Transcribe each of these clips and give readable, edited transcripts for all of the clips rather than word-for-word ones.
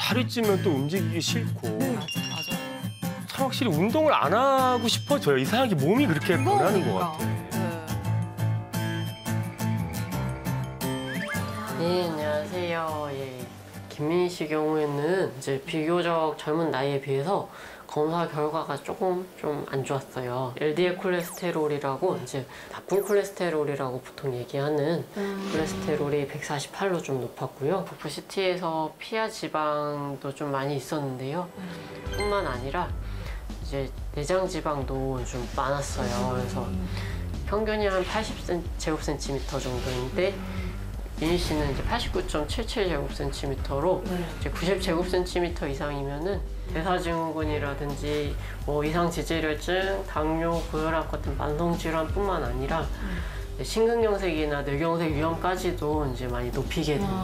살이 찌면 또 움직이기 싫고. 맞아. 참 확실히 운동을 안 하고 싶어져요. 이상하게 몸이 그렇게 변하는 것 같아. 네, 안녕하세요. 예. 김민희 씨 경우에는 이제 비교적 젊은 나이에 비해서 검사 결과가 조금 좀 안 좋았어요. LDL 콜레스테롤이라고 이제 나쁜 콜레스테롤이라고 보통 얘기하는 콜레스테롤이 148로 좀 높았고요. VCT에서 피하 지방도 좀 많이 있었는데요. 뿐만 아니라 이제 내장 지방도 좀 많았어요. 그래서 평균이 한 80제곱센티미터 정도인데 민희 씨는 이제 89.77제곱센티미터로 이제 90제곱센티미터 이상이면은 대사증후군이라든지 뭐 이상 지지혈증, 당뇨, 고혈압 같은 만성 질환뿐만 아니라 심근경색이나 뇌경색 위험까지도 이제 많이 높이게 됩니다.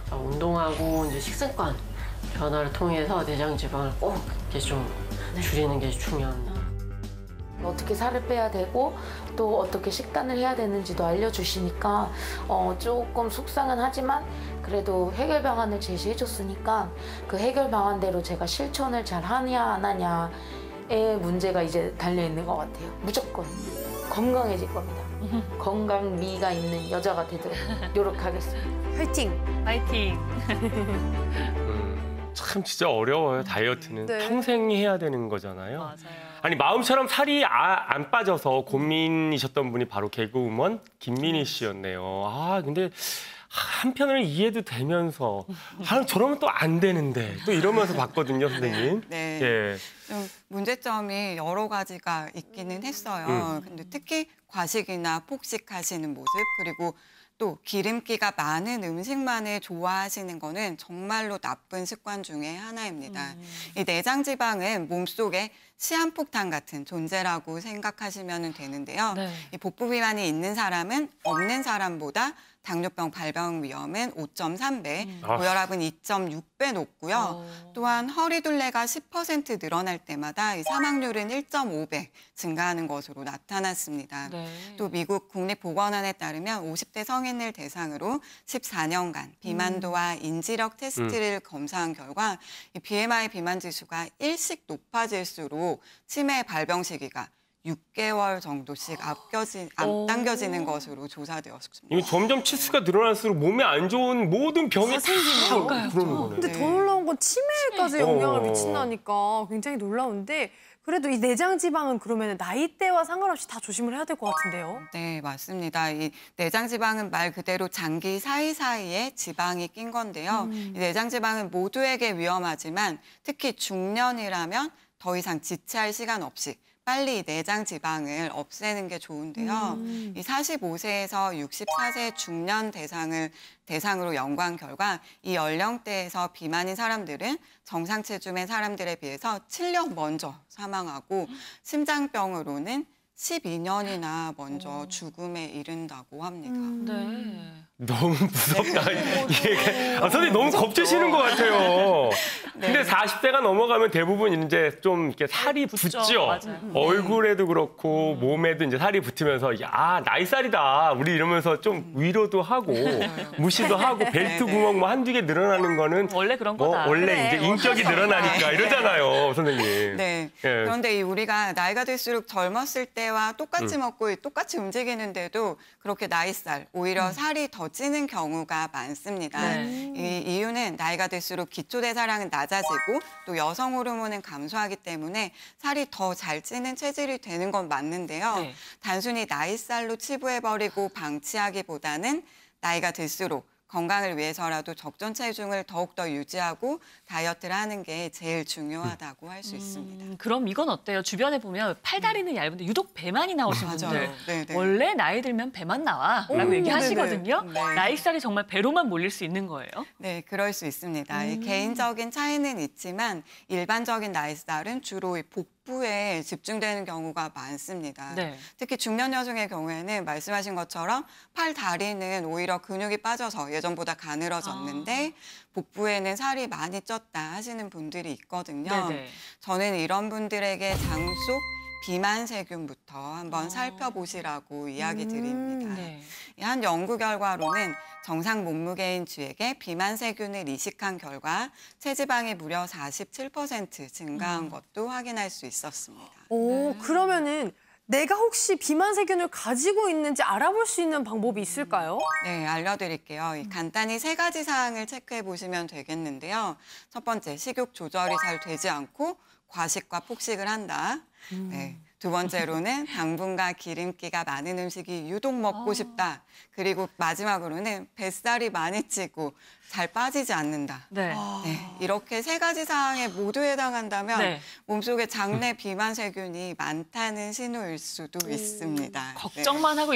그래서 운동하고 이제 식습관 변화를 통해서 내장 지방을 꼭 이렇게 좀 줄이는 게 중요합니다. 어떻게 살을 빼야 되고 또 어떻게 식단을 해야 되는지도 알려주시니까 조금 속상은 하지만 그래도 해결 방안을 제시해 줬으니까 그 해결 방안대로 제가 실천을 잘 하냐 안 하냐의 문제가 이제 달려있는 것 같아요. 무조건 건강해질 겁니다. 건강미가 있는 여자가 되도록 노력하겠습니다. 화이팅! 화이팅! 참 진짜 어려워요. 다이어트는. 평생 해야 되는 거잖아요. 맞아요. 아니 마음처럼 살이 안 빠져서 고민이셨던 분이 바로 개그우먼 김민희 씨였네요. 근데 한편으로는 이해도 되면서 저러면 또 안 되는데 또 이러면서 봤거든요, 선생님. 네. 예. 좀 문제점이 여러 가지가 있기는 했어요. 근데 특히 과식이나 폭식하시는 모습 그리고 또 기름기가 많은 음식만을 좋아하시는 거는 정말로 나쁜 습관 중에 하나입니다. 이 내장 지방은 몸속에 시한폭탄 같은 존재라고 생각하시면 되는데요. 이 복부 비만이 있는 사람은 없는 사람보다 당뇨병 발병 위험은 5.3배, 고혈압은 2.6배 높고요. 또한 허리둘레가 10% 늘어날 때마다 이 사망률은 1.5배 증가하는 것으로 나타났습니다. 또 미국 국립보건원에 따르면 50대 성인을 대상으로 14년간 비만도와 인지력 테스트를 검사한 결과 이 BMI 비만 지수가 일씩 높아질수록 치매 발병 시기가 6개월 정도씩 앞당겨지는 것으로 조사되었습니다. 이게 점점 치수가 늘어날수록 몸에 안 좋은 모든 병이 다 그러는 거네. 근데 더 놀라운 건 치매까지 영향을 미친다니까 굉장히 놀라운데 그래도 이 내장 지방은 그러면 나이대와 상관없이 다 조심을 해야 될 것 같은데요? 네, 맞습니다. 이 내장 지방은 말 그대로 장기 사이사이에 지방이 낀 건데요. 이 내장 지방은 모두에게 위험하지만 특히 중년이라면 더 이상 지체할 시간 없이 빨리 내장 지방을 없애는 게 좋은데요. 이 45세에서 64세 중년 대상으로 연구한 결과 이 연령대에서 비만인 사람들은 정상 체중의 사람들에 비해서 7년 먼저 사망하고 심장병으로는 12년이나 먼저 죽음에 이른다고 합니다. 너무 무섭다. 선생님 너무 겁주시는 것 같아요. 근데 40대가 넘어가면 대부분 이제 좀 이렇게 살이 붙죠. 얼굴에도 그렇고 몸에도 이제 살이 붙으면서 나이살이다. 우리 이러면서 좀 위로도 하고 무시도 하고 벨트 구멍 뭐 한두 개 늘어나는 거는 원래 그런 거다. 원래 이제 인격이 늘어나니까 이러잖아요, 선생님. 네. 그런데 우리가 나이가 들수록 젊었을 때와 똑같이 먹고 똑같이 움직이는데도 그렇게 나이살, 오히려 살이 더 찌는 경우가 많습니다. 이 이유는 나이가 들수록 기초대사량은 낮아지고 또 여성 호르몬은 감소하기 때문에 살이 더 잘 찌는 체질이 되는 건 맞는데요. 단순히 나이살로 치부해버리고 방치하기보다는 나이가 들수록 건강을 위해서라도 적정 체중을 더욱더 유지하고 다이어트를 하는 게 제일 중요하다고 할 수 있습니다. 그럼 이건 어때요? 주변에 보면 팔다리는 얇은데 유독 배만이 나오신 분들. 원래 나이 들면 배만 나와라고 얘기하시거든요. 나이살이 정말 배로만 몰릴 수 있는 거예요? 네, 그럴 수 있습니다. 개인적인 차이는 있지만 일반적인 나이살은 주로 복부에 집중되는 경우가 많습니다. 특히 중년 여성의 경우에는 말씀하신 것처럼 팔, 다리는 오히려 근육이 빠져서 예전보다 가늘어졌는데 복부에는 살이 많이 쪘다 하시는 분들이 있거든요. 저는 이런 분들에게 장속 비만 세균부터 한번 살펴보시라고 이야기 드립니다. 네. 한 연구 결과로는 정상 몸무게인 쥐에게 비만 세균을 이식한 결과 체지방이 무려 47% 증가한 것도 확인할 수 있었습니다. 오, 그러면은 내가 혹시 비만 세균을 가지고 있는지 알아볼 수 있는 방법이 있을까요? 네, 알려드릴게요. 간단히 3가지 사항을 체크해 보시면 되겠는데요. 첫 번째, 식욕 조절이 잘 되지 않고 과식과 폭식을 한다. 네. 두 번째로는 당분과 기름기가 많은 음식이 유독 먹고 싶다. 그리고 마지막으로는 뱃살이 많이 찌고 잘 빠지지 않는다. 네. 네, 이렇게 3가지 사항에 모두 해당한다면 네. 몸속에 장내 비만 세균이 많다는 신호일 수도 있습니다. 걱정만 하고